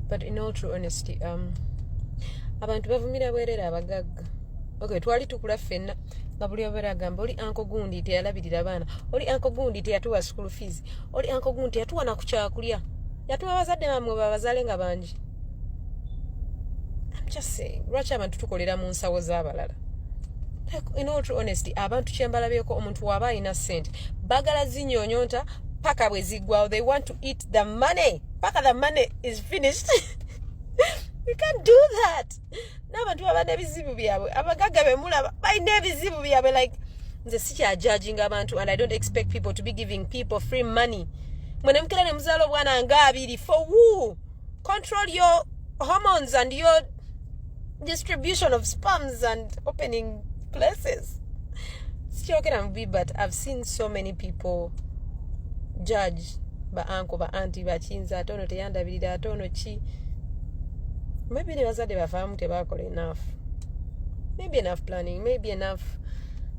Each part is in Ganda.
But in all true honesty, abantu bavumira bwerera abagagga. Okay, twali tukula ffenna nga buli obeera agamba oli anko gundi teyalabirira baana, oli anko gundi teyatuwa school fees, oli anko gundi teyatuwa na ku kyakulya, yatuwa bazadde bamwe babazaale nga bangi. I'm just saying, lwaki abantu tukolera mu nsawo z'abalala? Like, in all true honesty, abantu kyembalabyeko omuntu waba alina ssente bagala zinyonyonta paka bwe ziggwawo. They want to eat the money paka the money is finished. You can't do that. N'abantu baba n'ebizibu byabwe, abagagga bemulaba balina ebizibu byabwe. Like, nze sikya judging abantu, and I don't expect people to be giving people free money. Mwene mukira ne muzaala obwana nga abiri, for who? Control your hormones and your distribution of sperms and opening places. Sikyokera mubi, but I've seen so many people judge ba uncle, ba auntie, ba chinza, atono teyandabirira, atono chi. Maybe ne bazadde bafaamu tebakola enough. Maybe enough planning, maybe enough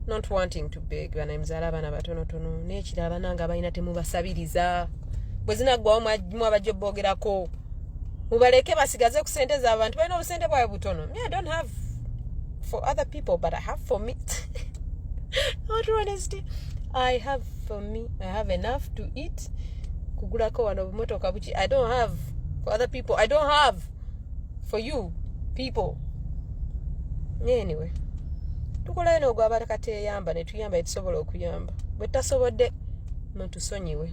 not wanting to beg. Bana mzaala bana batonotono n'ekirala nanga balina temubasabiriza. Bwe zinaggwawo mwabajja obbogerako. Mubaleke basigaze ku ssente z'abantu. Balina obusente bwawe butono. Me, I don't have for other people, but I have for me. Not honesty. I have for me. I have enough to eat. Kugulako wano bumotoka buki. I don't have for other people. I don't have for you people. Anyway, tukolayo n'ogwaba takateyamba ne tuyamba etusobola okuyamba. Bwe tasobodde mutusonyiwe.